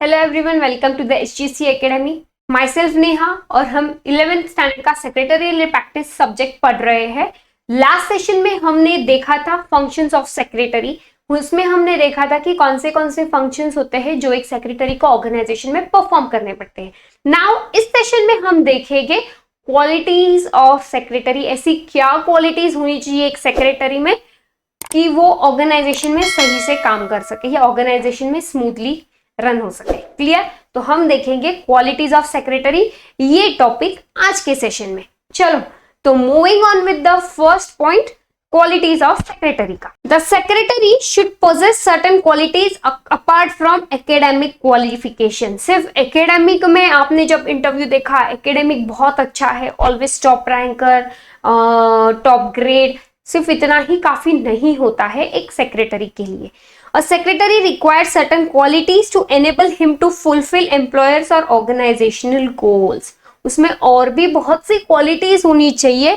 Hello everyone, welcome to the HGC academy. Myself Neha और हम 11th standard का secretarial practice subject पढ़ रहे हैं। लास्ट सेशन में हमने देखा था फंक्शंस ऑफ सेक्रेटरी। उसमें हमने देखा था कि कौन से फंक्शंस होते हैं जो एक सेक्रेटरी को ऑर्गेनाइजेशन में परफॉर्म करने पड़ते हैं। नाउ इस सेशन में हम देखेंगे क्वालिटीज ऑफ सेक्रेटरी। ऐसी क्या क्वालिटीज होनी चाहिए एक सेक्रेटरी में कि वो ऑर्गेनाइजेशन में सही से काम कर सके या ऑर्गेनाइजेशन में स्मूथली रन हो सके। क्लियर? तो हम देखेंगे क्वालिटीज ऑफ सेक्रेटरी, ये टॉपिक आज के सेशन में। चलो, तो moving on with the first point, qualities of secretary का। The secretary should possess certain qualities apart from academic qualification. सिर्फ एकेडमिक में आपने जब इंटरव्यू देखा, एकेडमिक बहुत अच्छा है, always top ranker, top grade, सिर्फ इतना ही काफी नहीं होता है एक सेक्रेटरी के लिए। A secretary requires certain qualities to enable him to fulfill employers or organizational goals. उसमें और भी बहुत सी क्वालिटीज होनी चाहिए,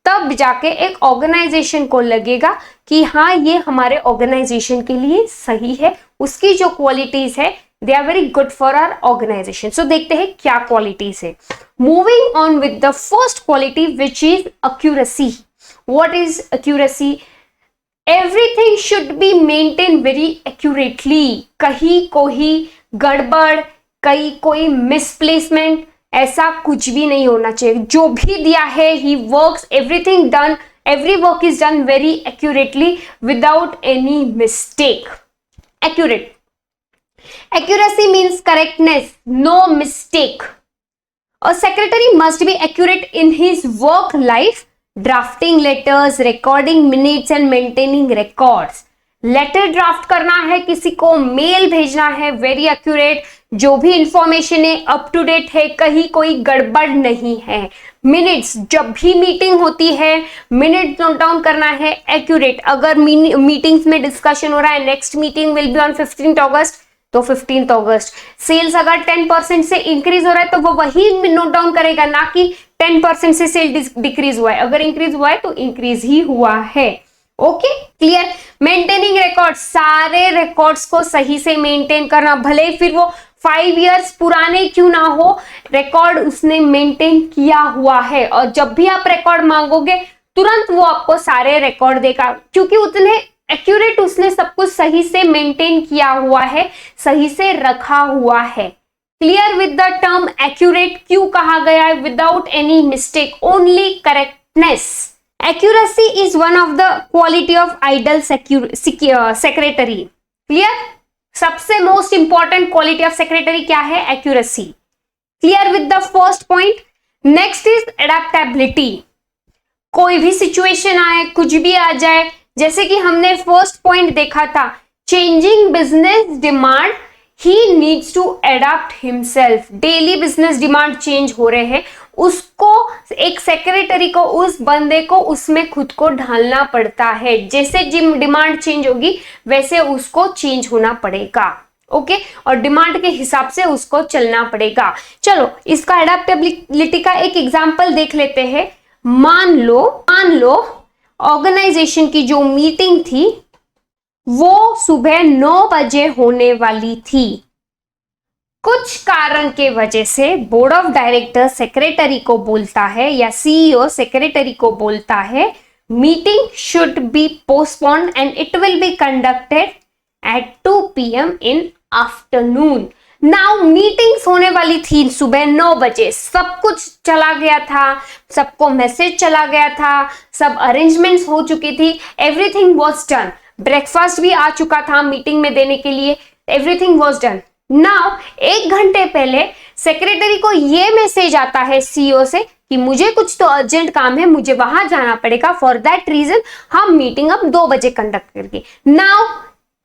तब जाके एक ऑर्गेनाइजेशन को लगेगा कि हाँ, ये हमारे ऑर्गेनाइजेशन के लिए सही है। उसकी जो क्वालिटीज है they are very good for our organisation. So देखते हैं क्या क्वालिटीज है। Moving on with the first quality which is accuracy. What is accuracy? Everything should be maintained very accurately. कहीं कोई गड़बड़, कहीं कोई मिसप्लेसमेंट, ऐसा कुछ भी नहीं होना चाहिए। जो भी दिया है, he works, everything done, every work is done very accurately without any mistake. Accurate. Accuracy means correctness, no mistake. A secretary must be accurate in his work life. Drafting letters, recording minutes and maintaining records. Letter draft करना है, किसी को mail भेजना है, very accurate. जो भी information है up to date है, कहीं कोई गड़बड़ नहीं है। मिनट्स, जब भी मीटिंग होती है मिनट नोट डाउन करना है, एक्यूरेट। अगर मीटिंग्स में डिस्कशन हो रहा है, next meeting will be on 15 अगस्त, तो 15 अगस्त। सेल्स अगर 10% से इंक्रीज हो रहा है तो वो वही नोट डाउन करेगा, ना कि 10% से सेल डिक्रीज हुआ है। अगर इंक्रीज हुआ है तो इंक्रीज ही हुआ है। Okay, clear? मेंटेनिंग रिकॉर्ड, सारे रिकॉर्ड्स को सही से मेंटेन करना, भले ही फिर वो 5 इयर्स पुराने क्यों ना हो, रिकॉर्ड उसने मेंटेन किया हुआ है। और जब भी आप रिकॉर्ड मांगोगे तुरंत वो आपको सारे रिकॉर्ड देगा, क्योंकि उतने एक्यूरेट उसने सब कुछ सही से मेंटेन किया हुआ है, सही से रखा हुआ है। Clear with the term accurate क्यों कहा गया है? Without any mistake, only correctness. Accuracy is one of the quality of ideal secretary. Clear? सबसे most important quality of secretary क्या है? Accuracy. Clear with the first point. Next is adaptability. कोई भी situation आए, कुछ भी आ जाए, जैसे कि हमने फर्स्ट पॉइंट देखा था, changing business demand, he needs to adapt himself. Daily business demand change हो रहे हैं, उसको एक सेक्रेटरी को, उस बंदे को उसमें खुद को ढालना पड़ता है। जैसे डिमांड चेंज होगी वैसे उसको चेंज होना पड़ेगा। ओके, और डिमांड के हिसाब से उसको चलना पड़ेगा। चलो, इसका एडेप्टेबिलिटी का एक एग्जांपल देख लेते हैं। मान लो ऑर्गेनाइजेशन की जो मीटिंग थी वो सुबह 9 बजे होने वाली थी। कुछ कारण के वजह से बोर्ड ऑफ डायरेक्टर सेक्रेटरी को बोलता है या सीईओ सेक्रेटरी को बोलता है, meeting should be postponed and it will be conducted at 2 PM in afternoon. Now meetings होने वाली थी सुबह 9 बजे, सब कुछ चला गया था, सबको मैसेज चला गया था, सब अरेंजमेंट्स हो चुकी थी, एवरीथिंग वॉज डन। ब्रेकफास्ट भी आ चुका था मीटिंग में देने के लिए, एवरीथिंग वॉज डन। नाउ 1 घंटे पहले सेक्रेटरी को ये मैसेज आता है सीईओ से कि मुझे कुछ तो अर्जेंट काम है, मुझे वहां जाना पड़ेगा, फॉर दैट रीजन हम मीटिंग अब 2 बजे कंडक्ट करेंगे। नाउ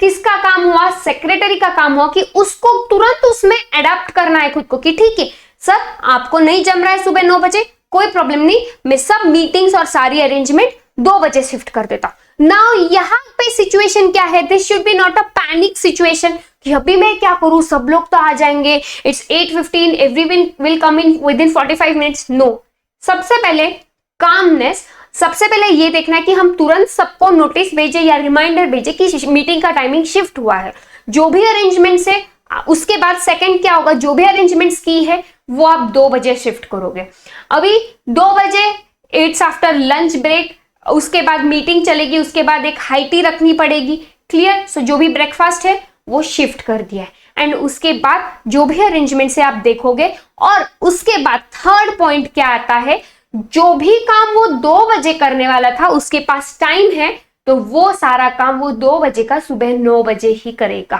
किसका काम हुआ? सेक्रेटरी का काम हुआ कि उसको तुरंत उसमें अडेप्ट करना है खुद को, कि ठीक है सर, आपको नहीं जम रहा है सुबह 9 बजे, कोई प्रॉब्लम नहीं, मैं सब मीटिंग्स और सारी अरेंजमेंट 2 बजे शिफ्ट कर देता हूं। नाउ यहाँ पे सिचुएशन क्या है? This should be not a panic situation कि अभी मैं क्या करूं, सब लोग तो आ जाएंगे, it's 8:15, everyone will come in within 45 minutes. No, सबसे पहले कामनेस, सबसे पहले ये देखना है कि हम तुरंत सबको नोटिस भेजे या रिमाइंडर भेजे कि मीटिंग का टाइमिंग शिफ्ट हुआ है। जो भी अरेंजमेंट है उसके बाद सेकंड क्या होगा, जो भी अरेंजमेंट्स की है वो आप 2 बजे शिफ्ट करोगे। अभी 2 बजे इट्स आफ्टर लंच ब्रेक, उसके बाद मीटिंग चलेगी, उसके बाद एक हाई टी रखनी पड़ेगी। क्लियर? सो जो भी ब्रेकफास्ट है वो शिफ्ट कर दिया है, एंड उसके बाद जो भी अरेंजमेंट से आप देखोगे। और उसके बाद थर्ड पॉइंट क्या आता है, जो भी काम वो 2 बजे करने वाला था, उसके पास टाइम है तो वो सारा काम वो 2 बजे का सुबह 9 बजे ही करेगा।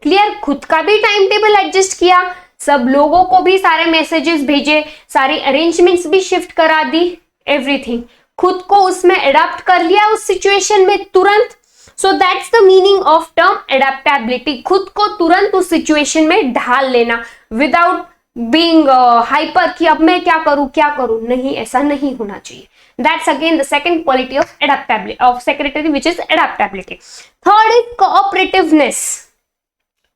क्लियर? खुद का भी टाइम टेबल एडजस्ट किया, सब लोगों को भी सारे मैसेजेस भेजे, सारे अरेंजमेंट्स भी शिफ्ट करा दी, एवरीथिंग खुद को उसमें एडाप्ट कर लिया उस सिचुएशन में तुरंत। So that's the meaning of term adaptability, खुद को तुरंत उस सिचुएशन में ढाल लेना विदाउट बीइंग हाइपर कि अब मैं क्या करूं, नहीं, ऐसा नहीं होना चाहिए। That's again the second quality of adaptability of secretary, which is adaptability. Third is cooperativeness,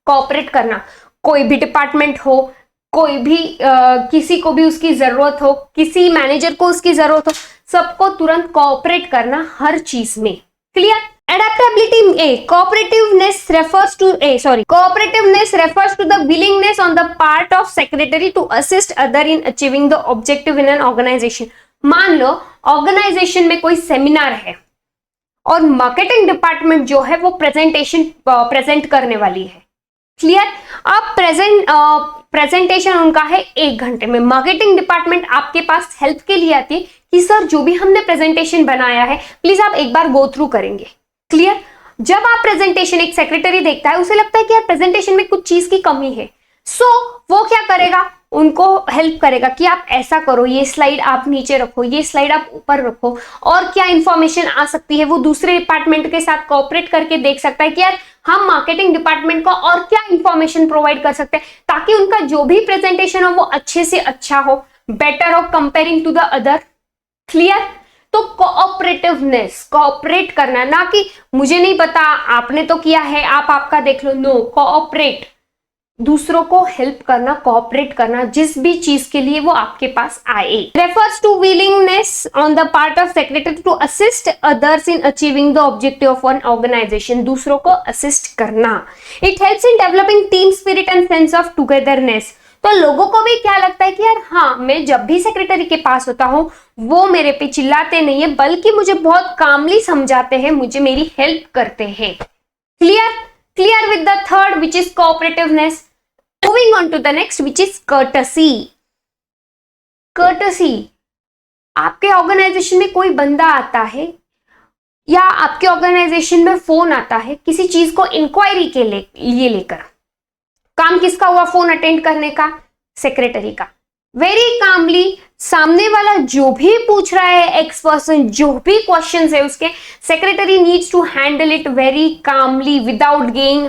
cooperate करना। कोई भी डिपार्टमेंट हो, कोई भी किसी को भी उसकी जरूरत हो, किसी मैनेजर को उसकी जरूरत हो, सबको तुरंत कोऑपरेट करना हर चीज में। Clear? Adaptability cooperativeness refers to the willingness on the part of secretary to assist other in achieving the objective in an organization। मान लो ऑर्गेनाइजेशन में कोई सेमिनार है और मार्केटिंग डिपार्टमेंट जो है वो प्रेजेंट करने वाली है। क्लियर? अब प्रेजेंटेशन उनका है 1 घंटे में। मार्केटिंग डिपार्टमेंट आपके पास हेल्प के लिए आती है कि सर जो भी हमने प्रेजेंटेशन बनाया है प्लीज आप एक बार गो थ्रू करेंगे। क्लियर? जब आप प्रेजेंटेशन, एक सेक्रेटरी देखता है, उसे लगता है कि यार प्रेजेंटेशन में कुछ चीज की कमी है, सो वो क्या करेगा, उनको हेल्प करेगा कि आप ऐसा करो, ये स्लाइड आप नीचे रखो, ये स्लाइड आप ऊपर रखो, और क्या इंफॉर्मेशन आ सकती है। वो दूसरे डिपार्टमेंट के साथ कोऑपरेट करके देख सकता है कि यार हम मार्केटिंग डिपार्टमेंट को और क्या इंफॉर्मेशन प्रोवाइड कर सकते हैं ताकि उनका जो भी प्रेजेंटेशन हो वो अच्छे से अच्छा हो, बेटर हो comparing to the other. Clear? तो कोऑपरेटिवनेस, कोऑपरेट करना, ना कि मुझे नहीं पता आपने तो किया है आप आपका देख लो। नो, कोऑपरेट, दूसरों को हेल्प करना, कोऑपरेट करना जिस भी चीज के लिए वो आपके पास आए। Refers to willingness on the part of secretary to assist others in achieving the objective of an organisation, दूसरों को असिस्ट करना। It helps in developing team spirit and sense of togetherness. तो लोगों को भी क्या लगता है कि यार हाँ, मैं जब भी सेक्रेटरी के पास होता हूँ वो मेरे पे चिल्लाते नहीं है, बल्कि मुझे बहुत कामली समझाते हैं, मुझे मेरी हेल्प करते हैं। Clear? Clear with the third which is cooperativeness. Moving on to the next which is courtesy. Courtesy, आपके ऑर्गेनाइजेशन में कोई बंदा आता है या आपके ऑर्गेनाइजेशन में फोन आता है किसी चीज को इंक्वायरी के लिए लेकर, काम किसका हुआ फोन अटेंड करने का? सेक्रेटरी का। वेरी कामली सामने वाला जो भी पूछ रहा है, एक्स पर्सन जो भी क्वेश्चंस है उसके, secretary needs to handle it very calmly without getting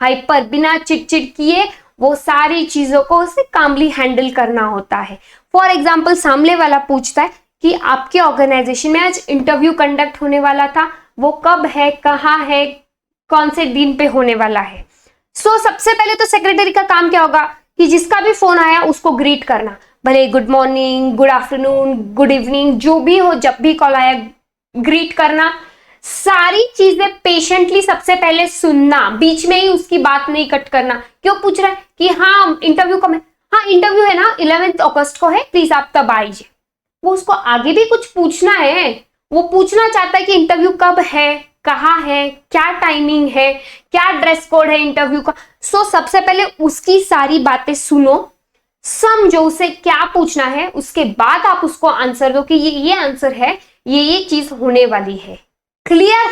hyper, बिना चिड़चिड़ किए वो सारी चीजों को उसे कामली हैंडल करना होता है। फॉर एग्जाम्पल, सामने वाला पूछता है कि आपके ऑर्गेनाइजेशन में आज इंटरव्यू कंडक्ट होने वाला था, वो कब है, कहाँ है, कौन से दिन पे होने वाला है। सो सबसे पहले तो सेक्रेटरी का काम क्या होगा कि जिसका भी फोन आया उसको ग्रीट करना, भले good morning, good afternoon, good evening, जो भी हो, जब भी कॉल आया ग्रीट करना। सारी चीजें पेशेंटली सबसे पहले सुनना, बीच में ही उसकी बात नहीं कट करना। क्यों पूछ रहा है कि हाँ इंटरव्यू कब है, हाँ इंटरव्यू है ना 11 अगस्त को है, प्लीज आप तब आइए। वो उसको आगे भी कुछ पूछना है, वो पूछना चाहता है कि इंटरव्यू कब है, कहाँ है, क्या टाइमिंग है, क्या ड्रेस कोड है इंटरव्यू का। सो सबसे पहले उसकी सारी बातें सुनो, समझो उसे क्या पूछना है, उसके बाद आप उसको आंसर दो कि ये आंसर है, ये चीज होने वाली है। क्लियर?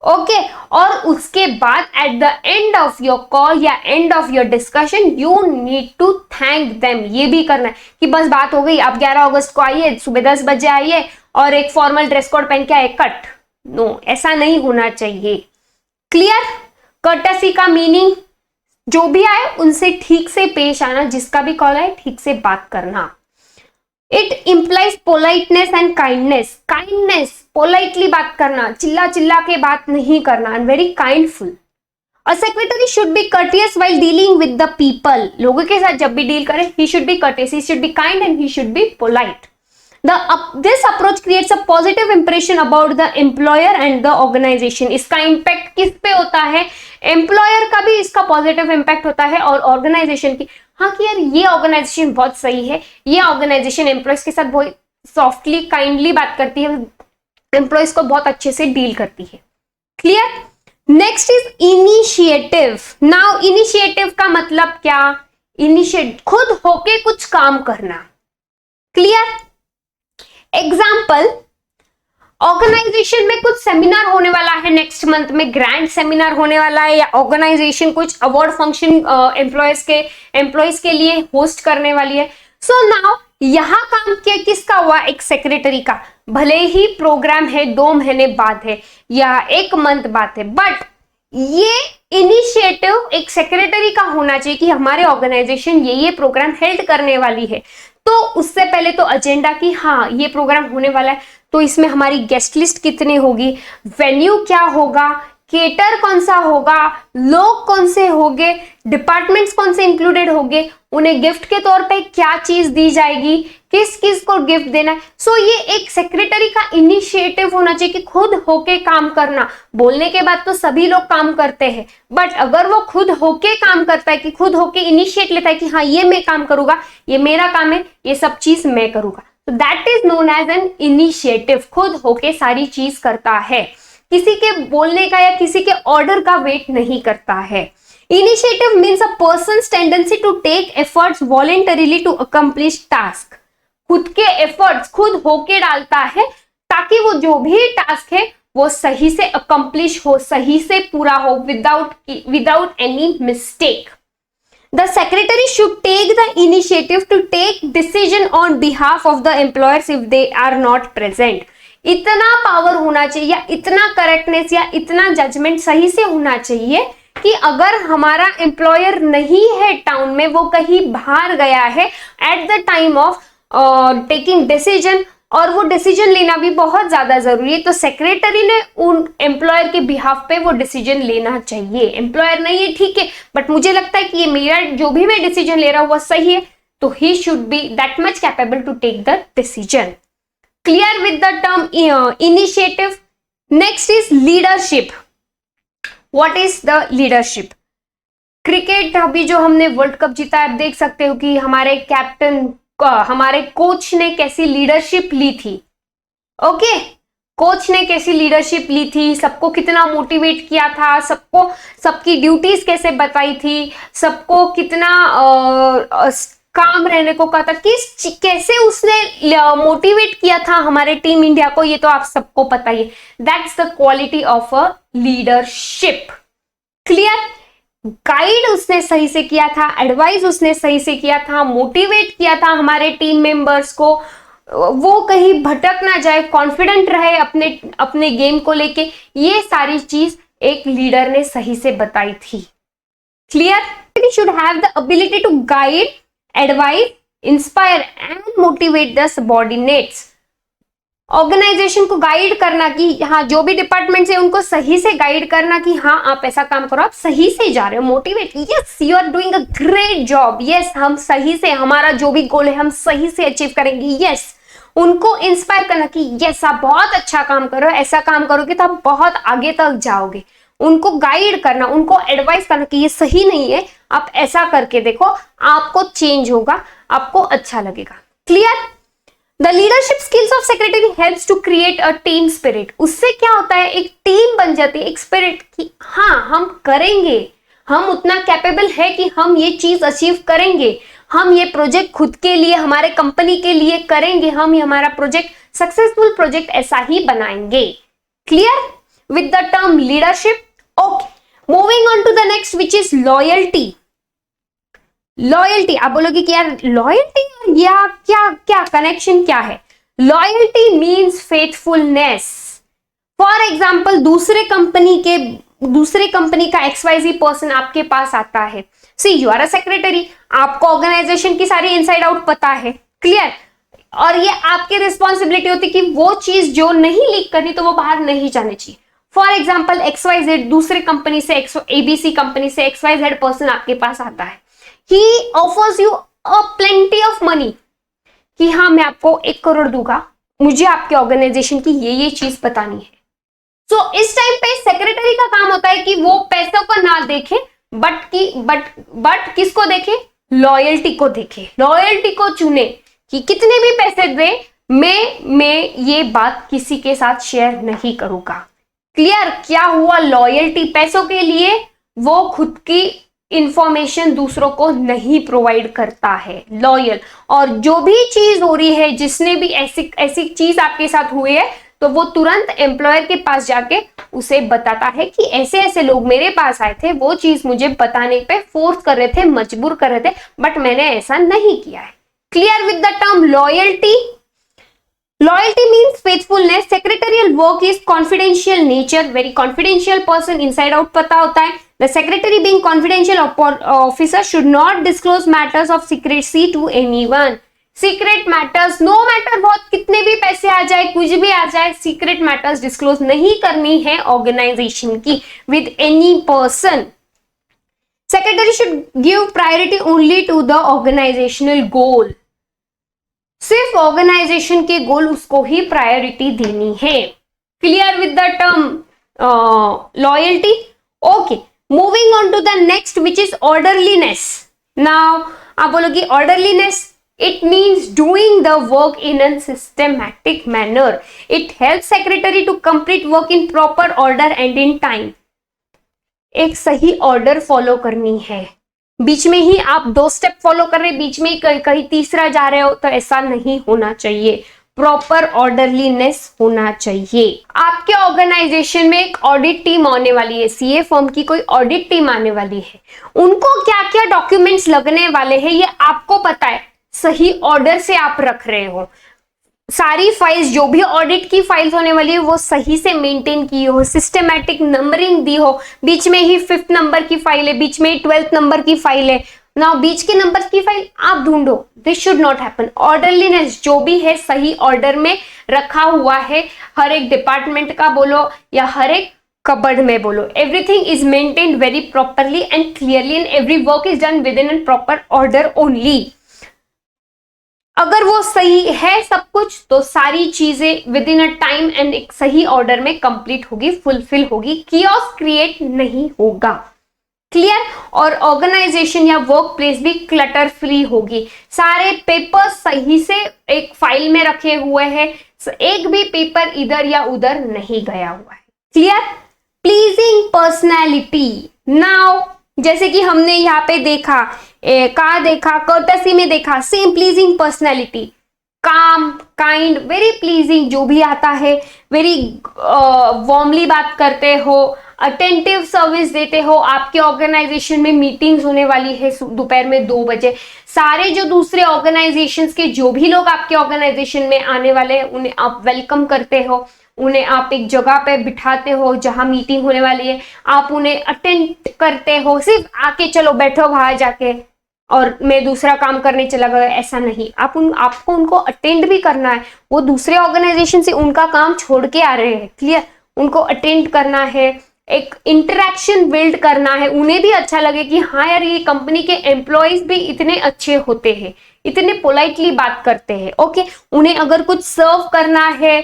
ओके। और उसके बाद at the end of your call या end of your discussion you need to thank them. ये भी करना है कि बस बात हो गई, आप 11 अगस्त को आइए, सुबह 10 बजे आइए और एक फॉर्मल ड्रेस कोड पहन के आए, कट। नो, ऐसा नहीं होना चाहिए। क्लियर? कर्टसी का मीनिंग जो भी आए उनसे ठीक से पेश आना, जिसका भी कॉल आए ठीक से बात करना। It implies politeness and kindness. Kindness, politely बात करना, चिल्ला चिल्ला के बात नहीं करना, and very kindful. A secretary should be courteous while dealing with the people. लोगों के साथ जब भी डील करे, he should be courteous, he should be kind and he should be polite. This approach creates a positive impression about the employer and the organization. इसका impact किस पे होता है? एम्प्लॉयर का भी इसका पॉजिटिव इम्पैक्ट होता है और ऑर्गेनाइजेशन की, हाँ कि यार ये ऑर्गेनाइजेशन बहुत सही है, ये ऑर्गेनाइजेशन एम्प्लॉयज के साथ बहुत सॉफ्टली काइंडली बात करती है, एम्प्लॉयज को बहुत अच्छे से डील करती है। Clear? Next is initiative. Now initiative का मतलब क्या? इनिशिएट, खुद होके कुछ काम करना। क्लियर? एग्जाम्पल, ऑर्गेनाइजेशन में कुछ सेमिनार होने वाला है नेक्स्ट मंथ में, ग्रैंड सेमिनार होने वाला है, या ऑर्गेनाइजेशन कुछ अवार्ड फंक्शन एम्प्लॉयज के लिए होस्ट करने वाली है। सो नाउ यहां काम किया किसका हुआ? एक सेक्रेटरी का। भले ही प्रोग्राम है 2 महीने बाद है या 1 मंथ बाद है, बट ये इनिशिएटिव एक सेक्रेटरी का होना चाहिए कि हमारे ऑर्गेनाइजेशन ये प्रोग्राम हेल्ड करने वाली है। तो उससे पहले तो एजेंडा की, हाँ ये प्रोग्राम होने वाला है, तो इसमें हमारी गेस्ट लिस्ट कितनी होगी, वेन्यू क्या होगा, केटर कौन सा होगा, लोग कौन से होंगे, डिपार्टमेंट्स कौन से इंक्लूडेड होंगे, उन्हें गिफ्ट के तौर पे क्या चीज दी जाएगी, किस किस को गिफ्ट देना है। सो ये एक सेक्रेटरी का इनिशिएटिव होना चाहिए कि खुद होके काम करना। बोलने के बाद तो सभी लोग काम करते हैं, बट अगर वो खुद होके काम करता है, कि खुद होके इनिशिएट लेता है कि हाँ ये मैं काम करूंगा, ये मेरा काम है, ये सब चीज मैं करूंगा, तो that is known as an initiative. खुद होके सारी चीज करता है, किसी के बोलने का या किसी के ऑर्डर का वेट नहीं करता है। Initiative means a person's tendency to take efforts voluntarily to accomplish task. खुद के एफर्ट्स खुद होके डालता है ताकि वो जो भी टास्क है वो सही से अकम्प्लिश हो, सही से पूरा हो, without any mistake. The secretary should take the initiative to take decision on behalf of the employers if they are not present. इतना पावर होना चाहिए या इतना करेक्टनेस या इतना जजमेंट सही से होना चाहिए कि अगर हमारा एम्प्लॉयर नहीं है टाउन में, वो कहीं बाहर गया है at the time of taking decision, और वो डिसीजन लेना भी बहुत ज्यादा जरूरी है, तो सेक्रेटरी ने उन एम्प्लॉयर के बिहाफ पे वो डिसीजन लेना चाहिए। एम्प्लॉयर नहीं है ठीक है, बट मुझे लगता है कि ये मेरा जो भी मैं डिसीजन ले रहा हूं वो सही है, तो he should be that much capable to take the decision. Clear with the term initiative. Next is leadership. What is the leadership? Cricket अभी जो हमने वर्ल्ड कप जीता है, आप देख सकते हो कि हमारे कैप्टन, हमारे कोच ने कैसी लीडरशिप ली थी। ओके, कोच ने कैसी लीडरशिप ली थी, सबको कितना मोटिवेट किया था, सबको सबकी ड्यूटीज कैसे बताई थी, सबको कितना काम रहने को कहा था, कैसे उसने मोटिवेट किया था हमारे टीम इंडिया को, ये तो आप सबको पता ही है। That's the quality of a leadership. Clear? Guide उसने सही से किया था, एडवाइस उसने सही से किया था, मोटिवेट किया था हमारे टीम मेंबर्स को, वो कहीं भटक ना जाए, कॉन्फिडेंट रहे अपने गेम को लेके, ये सारी चीज एक लीडर ने सही से बताई थी। Clear? He should have the ability to guide, advice, inspire and motivate the subordinates. Organisation को गाइड करना कि हाँ जो भी डिपार्टमेंट्स है उनको सही से गाइड करना कि हाँ आप ऐसा काम करो, आप सही से जा रहे हो, motivate, yes you are doing a great job, yes हम सही से, हमारा जो भी गोल है हम सही से अचीव करेंगे, यस। उनको इंस्पायर करना कि यस आप बहुत अच्छा काम करो, ऐसा काम करोगे तो आप बहुत आगे तक जाओगे। उनको गाइड करना, उनको एडवाइस करना कि ये सही नहीं है, आप ऐसा करके देखो, आपको चेंज होगा, आपको अच्छा लगेगा। Clear? The leadership skills of secretary helps to create a team spirit. उससे क्या होता है, एक टीम बन जाती है, एक स्पिरिट कि हाँ हम करेंगे, हम उतना कैपेबल है कि हम ये चीज अचीव करेंगे, हम ये प्रोजेक्ट खुद के लिए, हमारे कंपनी के लिए करेंगे, हम ये हमारा प्रोजेक्ट सक्सेसफुल प्रोजेक्ट ऐसा ही बनाएंगे। Clear with the term leadership? Okay, moving on to the next which is loyalty. Loyalty, आप बोलोगे कि यार लॉयल्टी या क्या क्या कनेक्शन क्या है? Loyalty means faithfulness. For example, दूसरे कंपनी का XYZ पर्सन आपके पास आता है, सी यू आर अ सेक्रेटरी, आपको ऑर्गेनाइजेशन की सारी इनसाइड आउट पता है। क्लियर? और ये आपकी रिस्पॉन्सिबिलिटी होती है कि वो चीज जो नहीं लीक करनी तो वो बाहर नहीं जानी चाहिए। फॉर एग्जाम्पल XYZ दूसरे कंपनी से, ABC कंपनी से XYZ पर्सन आपके पास आता है, he offers you a plenty of money, कि हाँ मैं आपको 1 करोड़ दूंगा, मुझे आपके ऑर्गेनाइजेशन की ये चीज बतानी है। तो इस टाइम पे सेक्रेटरी का काम होता है कि वो पैसों को ना देखे, बट किसको देखे, लॉयल्टी को देखे, लॉयल्टी को चुने कि कितने भी पैसे दे, मैं ये बात किसी के साथ शेयर नहीं करूंगा। क्लियर? क्या हुआ, लॉयल्टी, पैसों के लिए वो खुद की इंफॉर्मेशन दूसरों को नहीं प्रोवाइड करता है, लॉयल। और जो भी चीज हो रही है, जिसने भी ऐसी ऐसी चीज आपके साथ हुई है, तो वो तुरंत एम्प्लॉयर के पास जाके उसे बताता है कि ऐसे ऐसे लोग मेरे पास आए थे, वो चीज मुझे बताने पे फोर्स कर रहे थे, मजबूर कर रहे थे, बट मैंने ऐसा नहीं किया है। Clear with the term loyalty? Loyalty means faithfulness. Secretarial work is confidential nature. Very confidential person, inside out पता होता है. The secretary being confidential officer should not disclose matters of secrecy to anyone. Secret matters, no matter बहुत कितने भी पैसे आ जाए, कुछ भी आ जाए, secret matters disclose नहीं करनी है organization की with any person. Secretary should give priority only to the organizational goal. सिर्फ ऑर्गेनाइजेशन के गोल उसको ही प्रायोरिटी देनी है। Clear with the term loyalty? Okay, moving on to the next which is orderliness. Now आप बोलोगे orderliness, it means doing the work in a systematic manner. It help secretary to complete work in proper order and in time. एक सही order follow करनी है, बीच में ही आप 2 step follow कर रहे, बीच में ही कहीं तीसरा जा रहे हो, तो ऐसा नहीं होना चाहिए। प्रॉपर ऑर्डरलीनेस होना चाहिए। आपके ऑर्गेनाइजेशन में एक ऑडिट टीम आने वाली है, सीए फर्म की कोई ऑडिट टीम आने वाली है, उनको क्या क्या डॉक्यूमेंट्स लगने वाले हैं ये आपको पता है, सही ऑर्डर से आप रख रहे हो। सारी फाइल्स, जो भी ऑडिट की फाइल्स होने वाली है, वो सही से मेंटेन की हो, सिस्टमैटिक नंबरिंग दी हो। बीच में ही 5th नंबर की फाइल है, बीच में ही 12th नंबर की फाइल है, ना बीच के नंबर की फाइल आप ढूंढो। This should not happen. Orderliness जो भी है सही ऑर्डर में रखा हुआ है, हर एक डिपार्टमेंट का बोलो या हर एक कबर्ड में बोलो, everything is maintained very properly and clearly and every work is done with in an proper order only. अगर वो सही है सब कुछ, तो सारी चीजें with in a time and एक सही ऑर्डर में कंप्लीट होगी, फुलफिल होगी, कियोस्क क्रिएट नहीं होगा। क्लियर? और ऑर्गेनाइजेशन या वर्क प्लेस भी क्लटर फ्री होगी। सारे पेपर सही से एक फाइल में रखे हुए हैं, एक भी पेपर इधर या उधर नहीं गया हुआ है। क्लियर? Pleasing personality. नाउ जैसे कि हमने यहाँ पे देखा, कहा देखा, कर्टसी में देखा, सेम प्लीजिंग पर्सनैलिटी, काम, काइंड, वेरी प्लीजिंग, जो भी आता है, वेरी वार्मली बात करते हो, अटेंटिव सर्विस देते हो। आपके ऑर्गेनाइजेशन में मीटिंग्स होने वाली है दोपहर में 2 बजे, सारे जो दूसरे ऑर्गेनाइजेशंस के जो भी लोग आपके ऑर्गेनाइजेशन में आने वाले हैं, उन्हें आप वेलकम करते हो, उन्हें आप एक जगह पे बिठाते हो जहां मीटिंग होने वाली है, आप उन्हें अटेंड करते हो। सिर्फ आके चलो बैठो बाहर जाके और मैं दूसरा काम करने चला गया, ऐसा नहीं। आपको उनको अटेंड भी करना है, वो दूसरे ऑर्गेनाइजेशन से उनका काम छोड़ के आ रहे हैं। क्लियर? उनको अटेंड करना है, एक इंटरेक्शन बिल्ड करना है, उन्हें भी अच्छा लगे कि हाँ यार ये कंपनी के एम्प्लॉयज भी इतने अच्छे होते हैं, इतने पोलाइटली बात करते हैं। ओके, उन्हें अगर कुछ सर्व करना है,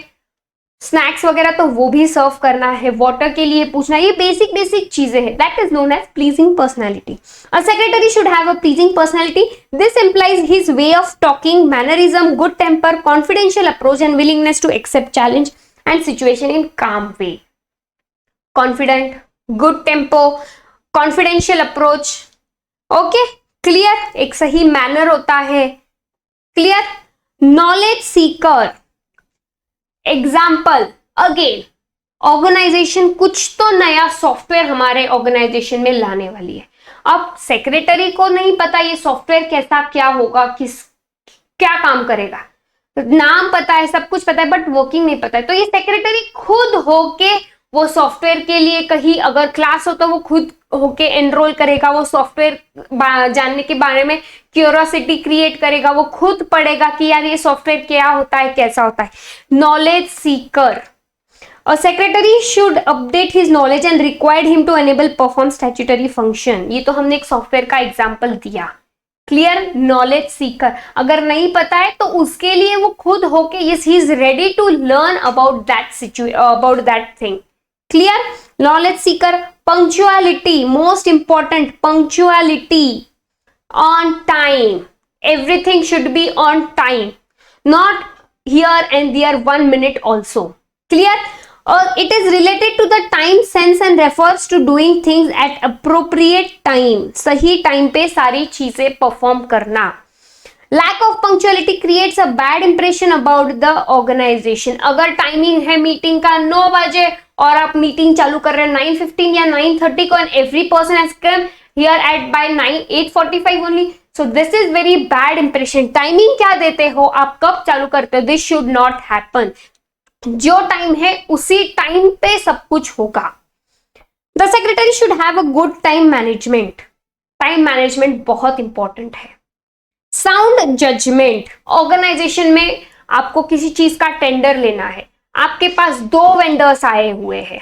स्नैक्स वगैरह, तो वो भी सर्व करना है, वाटर के लिए पूछना, ये बेसिक चीजें हैं। That is known as pleasing personality. A secretary should have a pleasing personality. This implies his way of talking, mannerism, good temper, confidential approach and willingness to accept challenge and situation in calm way. Confident, good tempo, confidential approach. Okay, clear? एक सही manner होता है। Clear? Knowledge seeker. Example, again organisation कुछ तो नया software हमारे organisation में लाने वाली है। अब सेक्रेटरी को नहीं पता ये सॉफ्टवेयर कैसा क्या होगा, क्या काम करेगा, नाम पता है, सब कुछ पता है, बट वर्किंग नहीं पता है। तो ये सेक्रेटरी खुद होके वो सॉफ्टवेयर के लिए, कहीं अगर क्लास हो तो वो खुद होके एनरोल करेगा, वो सॉफ्टवेयर जानने के बारे में क्यूरियोसिटी क्रिएट करेगा, वो खुद पढ़ेगा कि यार ये सॉफ्टवेयर क्या होता है, कैसा होता है। Knowledge Sikar. A secretary should update his knowledge and required him to enable perform statutory function. ये तो हमने एक सॉफ्टवेयर का एग्जाम्पल दिया। क्लियर, नॉलेज सीकर, अगर नहीं पता है तो उसके लिए वो खुद होके yes he is ready to learn about that thing. Clear, knowledge seeker. Punctuality, most important, punctuality, on time, everything should be on time, not here and there 1 minute also। clear, or it is related to the time sense and refers to doing things at appropriate time, सही time पे सारी चीजें perform करना। lack of punctuality creates a bad impression about the organization। अगर timing है meeting का 9 बजे और आप मीटिंग चालू कर रहे हैं 9:15 या 9:30 को, and every person has come here at by 8:45 only, so this is very bad impression। Timing क्या देते हो, आप कब चालू करते हो, this should not happen। जो टाइम है उसी टाइम पे सब कुछ होगा। The secretary should have a good time management. Time management बहुत इंपॉर्टेंट है। साउंड जजमेंट, ऑर्गेनाइजेशन में आपको किसी चीज का टेंडर लेना है, आपके पास 2 वेंडर्स आए हुए हैं,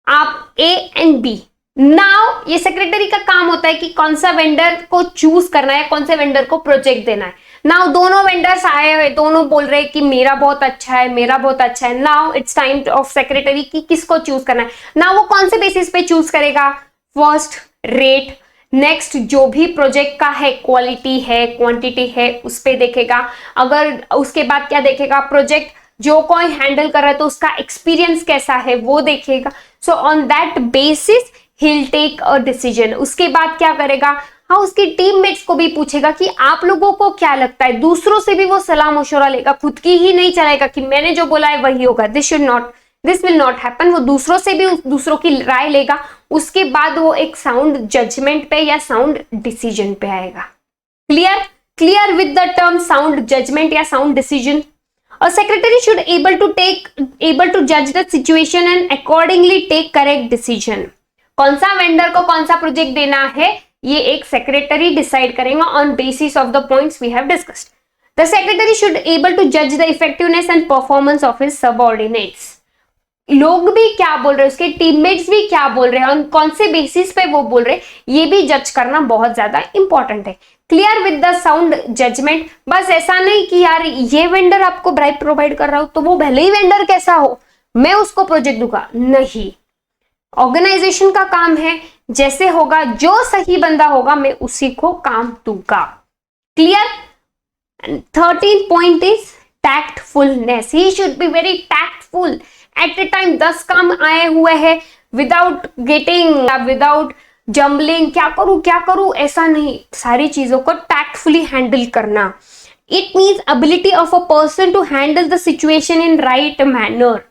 आप ए एंड बी। नाउ ये सेक्रेटरी का काम होता है कि कौन सा वेंडर को चूज करना है, कौन से वेंडर को प्रोजेक्ट देना है। नाउ दोनों वेंडर्स आए हुए, दोनों बोल रहे हैं कि मेरा बहुत अच्छा है, मेरा बहुत अच्छा है। Now it's time of secretary कि किसको चूज करना है। नाउ वो कौन से बेसिस पे चूज करेगा, फर्स्ट रेट, नेक्स्ट जो भी प्रोजेक्ट का है क्वालिटी है क्वांटिटी है उस पे देखेगा, अगर उसके बाद क्या देखेगा, प्रोजेक्ट जो कोई हैंडल कर रहा है तो उसका एक्सपीरियंस कैसा है वो देखेगा। So on that basis he'll take a decision। उसके बाद क्या करेगा, हाँ उसके टीममेट्स को भी पूछेगा कि आप लोगों को क्या लगता है, दूसरों से भी वो सलाह मशवरा लेगा, खुद की ही नहीं चलाएगा कि मैंने जो बोला है वही होगा, दिस विल नॉट हैपन। वो दूसरों से भी दूसरों की राय लेगा, उसके बाद वो एक साउंड जजमेंट पे या साउंड डिसीजन पे आएगा। Clear with the term sound judgement या sound decision. A secretary should able to judge the situation and accordingly take correct decision। कौन सा वेंडर को कौन सा प्रोजेक्ट देना है ये एक सेक्रेटरी डिसाइड करेगा on basis of the points we have discussed. The secretary should able to जज the effectiveness and performance of his subordinates. लोग भी क्या बोल रहे हैं, उसके टीममेट्स भी क्या बोल रहे हैं, कौन से बेसिस पे वो बोल रहे हैं, ये भी जज करना बहुत ज्यादा इंपॉर्टेंट है। Clear with the sound judgement. बस ऐसा नहीं कि यार ये वेंडर आपको ब्राइब प्रोवाइड कर रहा हो तो वो भले ही वेंडर कैसा हो मैं उसको प्रोजेक्ट दूंगा, नहीं। ऑर्गेनाइजेशन का काम है जैसे होगा, जो सही बंदा होगा मैं उसी को काम दूंगा। Clear. 13th point is tactfulness. He should be very tactful. At a time 10 काम आए हुए हैं, विदाउट विदाउट जम्बलिंग, क्या करूं ऐसा नहीं, सारी चीजों को टैक्टफुली हैंडल करना। It means ability of a person to handle the situation in right manner.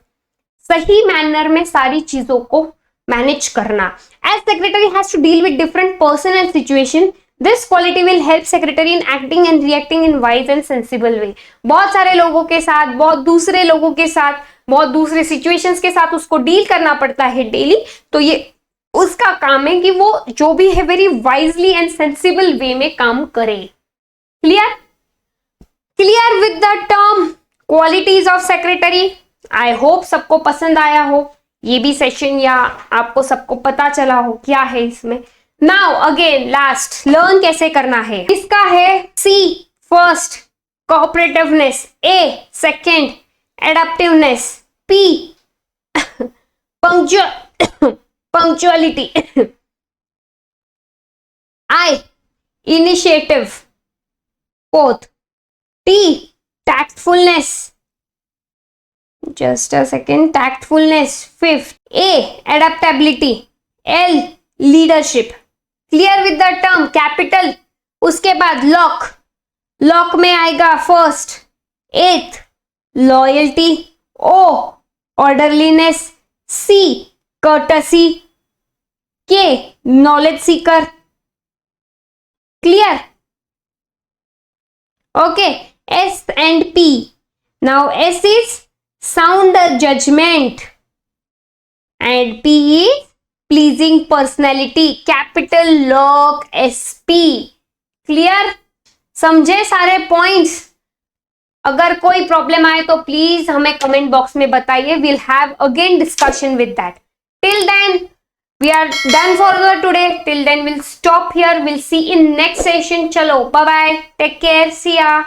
सही मैनर में सारी चीजों को मैनेज करना। As secretary has to deal with different person and situation, this quality will help secretary in acting and reacting in wise and sensible way। बहुत सारे लोगों के साथ, बहुत दूसरे लोगों के साथ, बहुत दूसरे situations के साथ उसको डील करना पड़ता है डेली, तो ये उसका काम है कि वो जो भी है वेरी वाइजली एंड सेंसिबल वे में काम करे। Clear with the term qualities of secretary. I hope सबको पसंद आया हो ये भी सेशन, या आपको सबको पता चला हो क्या है इसमें। नाउ अगेन लास्ट, लर्न कैसे करना है। इसका है C first cooperativeness, A second adaptiveness, P punctuality, I initiative, fourth T tactfulness, just a second, tactfulness, fifth A adaptability, L leadership। clear with the term capital। उसके बाद lock में आएगा first, एथ लॉयल्टी, ओ ऑर्डरलीनेस, सी courtesy, के knowledge Sikar. Clear, okay. S and P। now S is sound judgment and P is pleasing personality, capital lock SP। Clear, समझे सारे points. अगर कोई प्रॉब्लम आए तो प्लीज हमें कमेंट बॉक्स में बताइए, will have again discussion with that. Till then We are done for the today. Till then, we'll stop here. We'll see in next session. Chalo, bye bye. Take care. See ya.